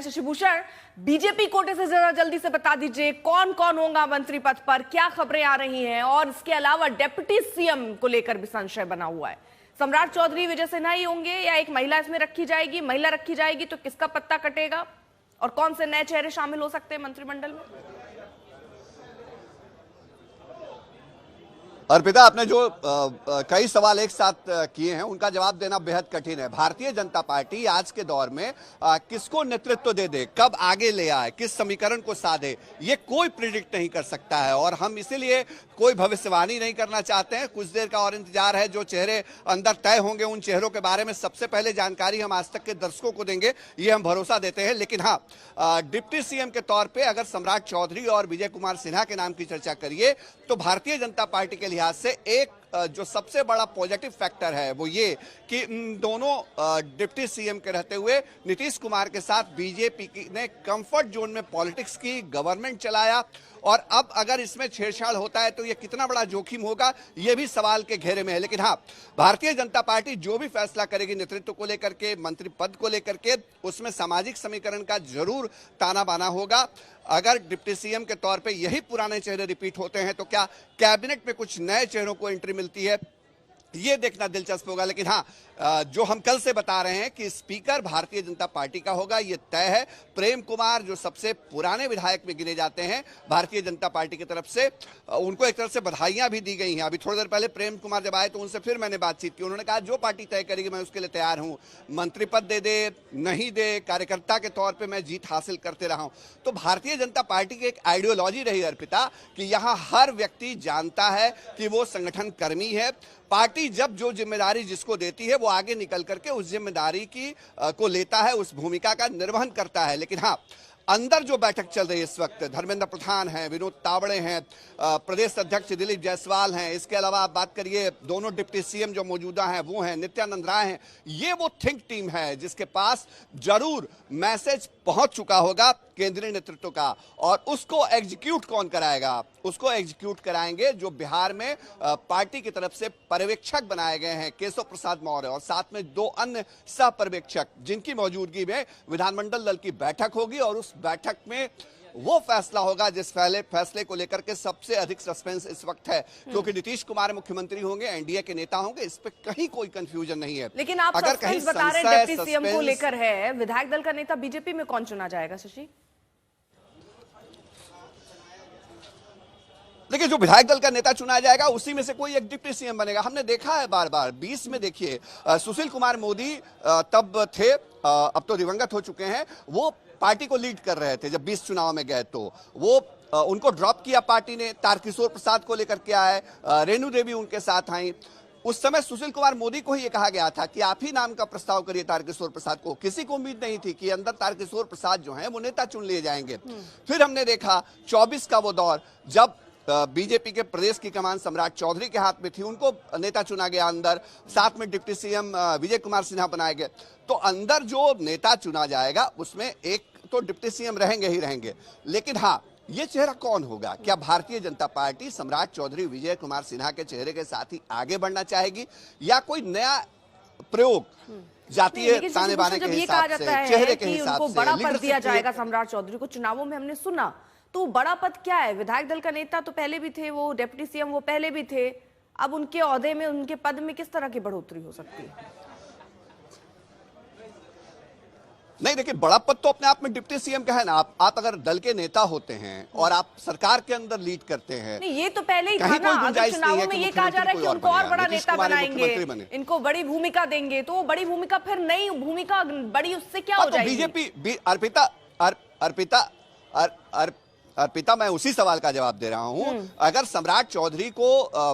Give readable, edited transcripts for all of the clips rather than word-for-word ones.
Shashibhushan, BJP कोटे से जरा जल्दी से बता दीजिए कौन कौन होगा मंत्री पद पर, क्या खबरें आ रही हैं, और इसके अलावा डिप्टी सीएम को लेकर भी संशय बना हुआ है। सम्राट चौधरी विजय सिन्हा ही होंगे या एक महिला इसमें रखी जाएगी? महिला रखी जाएगी तो किसका पत्ता कटेगा और कौन से नए चेहरे शामिल हो सकते हैं मंत्रिमंडल में? अर्पिता, आपने जो कई सवाल एक साथ किए हैं उनका जवाब देना बेहद कठिन है। भारतीय जनता पार्टी आज के दौर में किसको नेतृत्व दे, कब आगे ले आए, किस समीकरण को साधे, ये कोई प्रिडिक्ट नहीं कर सकता है और हम इसीलिए कोई भविष्यवाणी नहीं करना चाहते हैं। कुछ देर का और इंतजार है। जो चेहरे अंदर तय होंगे उन चेहरों के बारे में सबसे पहले जानकारी हम आज तक के दर्शकों को देंगे, ये हम भरोसा देते हैं। लेकिन हाँ, डिप्टी सीएम के तौर पर अगर सम्राट चौधरी और विजय कुमार सिन्हा के नाम की चर्चा करिए तो भारतीय जनता पार्टी के लिहाज से एक जो सबसे बड़ा पॉजिटिव फैक्टर है वो ये कि दोनों डिप्टी सीएम के रहते हुए नीतीश कुमार के साथ बीजेपी ने कंफर्ट जोन में पॉलिटिक्स की, गवर्नमेंट चलाया और अब अगर इसमें छेड़छाड़ होता है तो ये कितना बड़ा जोखिम होगा, ये भी सवाल के घेरे में है। लेकिन हाँ, भारतीय जनता पार्टी जो भी फैसला करेगी नेतृत्व को लेकर के, मंत्री पद को लेकर के, उसमें सामाजिक समीकरण का जरूर ताना बाना होगा। अगर डिप्टी सीएम के तौर पे यही पुराने चेहरे रिपीट होते हैं तो क्या कैबिनेट में कुछ नए चेहरों को एंट्री मिलती है, ये देखना दिलचस्प होगा। लेकिन हाँ, जो हम कल से बता रहे हैं कि स्पीकर भारतीय जनता पार्टी का होगा, ये तय है। प्रेम कुमार जो सबसे पुराने विधायक में गिने जाते हैं भारतीय जनता पार्टी की तरफ से, उनको एक तरफ से बधाइयां भी दी गई हैं। अभी थोड़ी देर पहले प्रेम कुमार जब आए तो उनसे फिर मैंने बातचीत की। उन्होंने कहा जो पार्टी तय करेगी मैं उसके लिए तैयार हूं, मंत्री पद दे नहीं दे, कार्यकर्ता के तौर पर मैं जीत हासिल करते रहा हूं। तो भारतीय जनता पार्टी की एक आइडियोलॉजी रही अर्पिता कि यहाँ हर व्यक्ति जानता है कि वो संगठन कर्मी है। पार्टी जब जो जिम्मेदारी जिसको देती है वो आगे निकल करके उस जिम्मेदारी की को लेता है, उस भूमिका का निर्वहन करता है। लेकिन हाँ, अंदर जो बैठक चल रही है इस वक्त, धर्मेंद्र प्रधान हैं, विनोद तावड़े हैं, प्रदेश अध्यक्ष दिलीप जायसवाल हैं, इसके अलावा आप बात करिए दोनों डिप्टी सीएम जो मौजूदा हैं वो हैं, नित्यानंद राय हैं। ये वो थिंक टीम है जिसके पास जरूर मैसेज पहुंच चुका होगा केंद्रीय नेतृत्व का, और उसको एग्जीक्यूट कौन कराएगा? उसको एग्जीक्यूट कराएंगे जो बिहार में पार्टी की तरफ से पर्यवेक्षक बनाए गए हैं, केशव प्रसाद मौर्य, और साथ में दो अन्य सह पर्यवेक्षक जिनकी मौजूदगी में विधानमंडल दल की बैठक होगी और उस बैठक में वो फैसला होगा जिस फैसले को लेकर के सबसे अधिक सस्पेंस इस वक्त है, क्योंकि नीतीश कुमार मुख्यमंत्री होंगे, एनडीए के नेता होंगे, इस पे कहीं कोई कंफ्यूजन नहीं है। लेकिन आप अगर कहीं बता रहे हैं डिप्टी सीएम को लेकर है, विधायक दल का नेता बीजेपी में कौन चुना जाएगा शशि? देखिए, जो विधायक दल का नेता चुना जाएगा उसी में से कोई एक डिप्टी सीएम बनेगा। हमने देखा है बार बार 20 में देखिए सुशील कुमार मोदी तब थे, अब तो दिवंगत हो चुके हैं, वो पार्टी को लीड कर रहे थे। जब 20 चुनाव में गए तो वो उनको ड्रॉप किया पार्टी ने, तारकिशोर प्रसाद को लेकर के आए, रेणु देवी उनके साथ आई। उस समय सुशील कुमार मोदी को ही ये कहा गया था कि आप ही नाम का प्रस्ताव करिए तारकिशोर प्रसाद को। किसी को उम्मीद नहीं थी कि अंदर तारकिशोर प्रसाद जो हैं वो नेता चुन लिए जाएंगे। फिर हमने देखा 24 का वो दौर जब बीजेपी के प्रदेश की कमान सम्राट चौधरी के हाथ में थी, उनको नेता चुना गया अंदर, साथ में डिप्टी सीएम विजय कुमार सिन्हा बनाए गए। तो अंदर जो नेता चुना जाएगा उसमें एक तो डिप्टी सीएम रहेंगे ही रहेंगे। लेकिन हाँ, ये चेहरा कौन होगा? क्या भारतीय जनता पार्टी सम्राट चौधरी, विजय कुमार सिन्हा के चेहरे के साथ ही आगे बढ़ना चाहेगी या कोई नया प्रयोग जातीय ताने बाने के हिसाब से, चेहरे के हिसाब से बड़ा पद दिया जाएगा सम्राट चौधरी को? चुनावों में हमने सुना, तो बड़ा पद क्या है? विधायक दल का नेता तो पहले भी थे, वो डिप्टी सीएम वो पहले भी थे, अब उनके ओहदे में, उनके पद में किस तरह की बढ़ोतरी हो सकती है? नहीं, देखिए, बड़ा पद तो अपने आप में डिप्टी सीएम का है ना। आप अगर दल के नेता होते हैं और आप सरकार के अंदर लीड करते हैं, नहीं, ये तो पहले ही था ना। अगर चुनावों में ये कहा जा रहा है कि उनको और बड़ा नेता बनाएंगे, इनको बड़ी भूमिका देंगे, तो वो बड़ी भूमिका फिर नई भूमिका बड़ी, उससे क्या हो जाएगी? बीजेपी अर्पिता, मैं उसी सवाल का जवाब दे रहा हूं। अगर सम्राट चौधरी को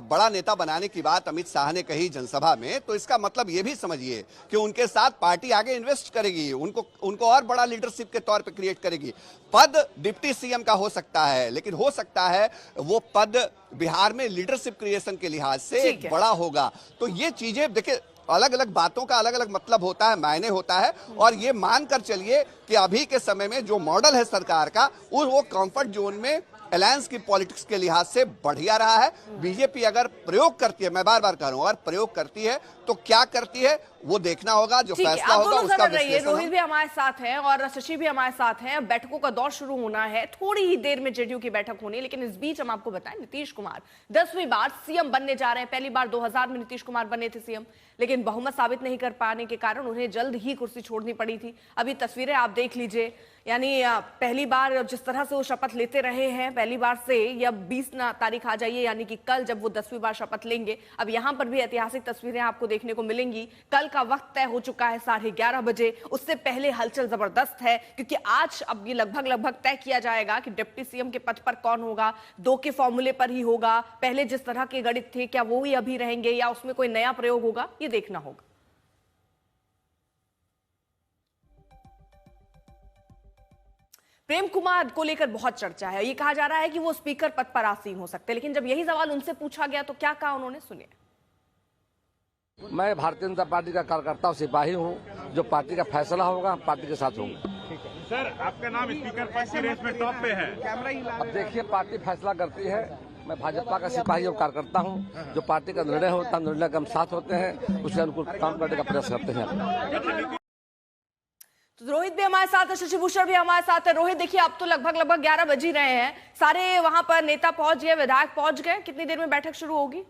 बड़ा नेता बनाने की बात अमित शाह ने कही जनसभा में, तो इसका मतलब यह भी समझिए कि उनके साथ पार्टी आगे इन्वेस्ट करेगी, उनको और बड़ा लीडरशिप के तौर पे क्रिएट करेगी। पद डिप्टी सीएम का हो सकता है, लेकिन हो सकता है वो पद बिहार में लीडरशिप क्रिएशन के लिहाज से एक बड़ा होगा। तो ये चीजें देखिए, अलग अलग बातों का अलग अलग मतलब होता है, मायने होता है। और ये मानकर चलिए कि अभी के समय में जो मॉडल है सरकार का, वो कंफर्ट जोन में अलायंस की पॉलिटिक्स के लिहाज से बढ़िया रहा है। बीजेपी अगर प्रयोग करती है, मैं बार बार कह रहा हूं, अगर प्रयोग करती है तो क्या करती है वो देखना होगा, जो फैसला होगा उसका विश्लेषण। रोहित भी हमारे साथ हैं और शशि भी हमारे साथ हैं। बैठकों का दौर शुरू होना है, थोड़ी ही देर में जेडीयू की बैठक होनी है, लेकिन इस बीच हम आपको बताएं नीतीश कुमार 10वीं बार सीएम बनने जा रहे हैं। पहली बार 2000 में नीतीश कुमार बने थे सीएम, लेकिन बहुमत साबित नहीं कर पाने के कारण उन्हें जल्द ही कुर्सी छोड़नी पड़ी थी। अभी तस्वीरें आप देख लीजिए, यानी पहली बार जिस तरह से वो शपथ लेते रहे हैं, पहली बार से या 20 तारीख आ जाइए, यानी कि कल जब वो 10वीं बार शपथ लेंगे। अब यहां पर भी ऐतिहासिक तस्वीरें आपको देखने को मिलेंगी। कल का वक्त तय हो चुका है 11:30 बजे, उससे पहले हलचल जबरदस्त है, क्योंकि आज अब ये लगभग तय किया जाएगा कि डिप्टी सीएम के पद पर कौन होगा। 2 के फॉर्मूले पर ही होगा, पहले जिस तरह के गणित थे क्या वो ही अभी रहेंगे या उसमें कोई नया प्रयोग होगा, ये देखना होगा। प्रेम कुमार को लेकर बहुत चर्चा है। ये कहा जा रहा है कि वो स्पीकर पद पर आसीन हो सकते हैं, लेकिन जब यही सवाल उनसे पूछा गया तो क्या कहा उन्होंने, सुनिए। मैं भारतीय जनता पार्टी का कार्यकर्ता और सिपाही हूं, जो पार्टी का फैसला होगा पार्टी के साथ होगा। सर, आपका नाम स्पीकर पद की रेस में टॉप पे है। अब देखिए, पार्टी फैसला करती है। मैं भाजपा का सिपाही और कार्यकर्ता हूं, जो पार्टी का निर्णय होता है, निर्णय के हम साथ होते हैं, उसके अनुकूल काम करने का प्रयास करते हैं। तो रोहित भी हमारे साथ है, शशि भूषण भी हमारे साथ है। रोहित, देखिए अब तो लगभग 11 बज ही रहे हैं, सारे वहां पर नेता पहुंच गए, विधायक पहुंच गए, कितनी देर में बैठक शुरू होगी?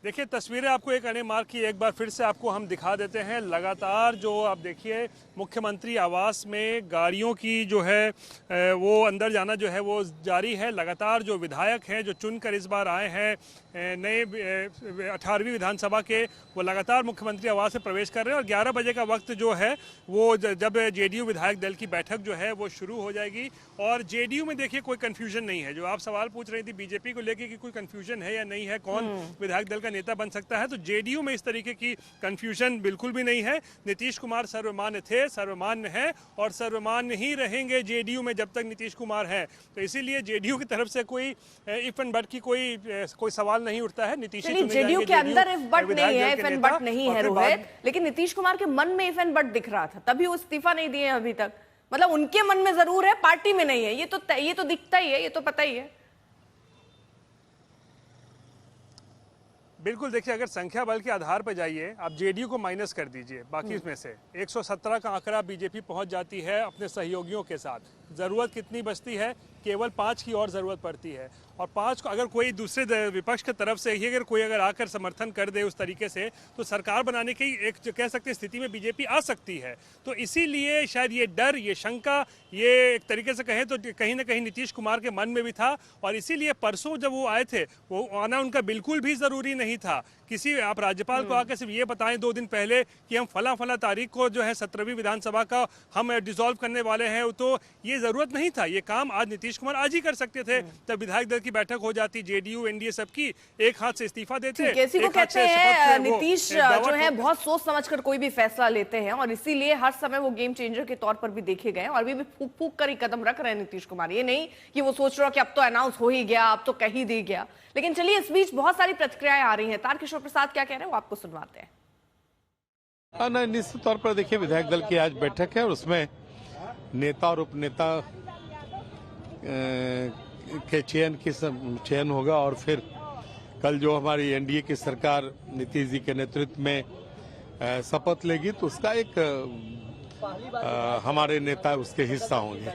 देखिए, तस्वीरें आपको एक अने मार्ग की एक बार फिर से आपको हम दिखा देते हैं। लगातार जो आप देखिए मुख्यमंत्री आवास में गाड़ियों की जो है वो अंदर जाना जो है वो जारी है। लगातार जो विधायक हैं जो चुनकर इस बार आए हैं नए 18वीं विधानसभा के, वो लगातार मुख्यमंत्री आवास में प्रवेश कर रहे हैं। और 11 बजे का वक्त जो है वो जब जेडीयू विधायक दल की बैठक जो है वो शुरू हो जाएगी। और जेडीयू में देखिए कोई कंफ्यूजन नहीं है। जो आप सवाल पूछ रही थी बीजेपी को लेकर कि कोई कंफ्यूजन है या नहीं है, कौन विधायक दल का नेता बन सकता है, तो जेडीयू में इस तरीके की कंफ्यूजन बिल्कुल भी नहीं है। नीतीश कुमार सर्वमान्य थे, सर्वमान्य है और सर्वमान्य ही रहेंगे जेडीयू में जब तक नीतीश कुमार है। तो इसीलिए जेडीयू की तरफ से कोई इफ एंड बट की कोई सवाल नहीं उठता है। नीतीश जेडीयू के अंदर इफ बट नहीं है, इफ एंड बट नहीं है रोहित, लेकिन नीतीश कुमार के मन में इफ एंड बट दिख रहा था, तभी वो इस्तीफा नहीं दिए अभी तक। मतलब उनके मन में जरूर है, पार्टी में नहीं है, ये तो दिखता ही है, ये तो पता ही है। बिल्कुल, देखिए अगर संख्या बल के आधार पर जाइए, आप जेडीयू को माइनस कर दीजिए बाकी इसमें से 117 का आंकड़ा बीजेपी पहुंच जाती है अपने सहयोगियों के साथ। जरूरत कितनी बचती है? केवल 5 की और जरूरत पड़ती है। और 5 को अगर कोई दूसरे विपक्ष की तरफ से ही अगर आकर समर्थन कर दे उस तरीके से, तो सरकार बनाने की एक जो कह सकते स्थिति में बीजेपी आ सकती है। तो इसीलिए शायद ये डर, ये शंका, ये एक तरीके से कहें तो कहीं ना कहीं नीतीश कुमार के मन में भी था। और इसीलिए परसों जब वो आए थे, वो आना उनका बिल्कुल भी जरूरी नहीं था। किसी आप राज्यपाल को आकर सिर्फ ये बताएं 2 दिन पहले कि हम फला तारीख को जो है 17वीं विधानसभा का हम डिसॉल्व करने वाले हैं, तो ये जरूरत नहीं था। ये काम आज नीतीश कुमार आज ही कर सकते थे। तब विधायक दल की बैठक हो जाती, जेडीयू एनडीए सबकी, एक हाथ से इस्तीफा देते। इसी को कहते हैं नीतीश जो है बहुत सोच समझकर कोई भी फैसला लेते हैं, और इसीलिए हर समय वो गेम चेंजर के तौर पर भी देखे गए और अभी भी फूक कर ही कदम रख रहे हैं नीतीश कुमार। ये नहीं कि वो सोच रहा कि अब तो अनाउंस हो ही गया, अब तो कह ही दी गया। लेकिन चलिए, इस बीच बहुत सारी प्रतिक्रियाएं आ रही हैं। तारकिशोर प्रसाद क्या कह रहे हैं वो आपको सुनवाते हैं। निश्चित तौर पर देखिए, विधायक दल की आज बैठक है और उसमें नेता और उपनेता के चयन होगा। और फिर कल जो हमारी एनडीए की सरकार नीतीश जी के नेतृत्व में शपथ लेगी, तो उसका एक हमारे नेता उसके हिस्सा होंगे।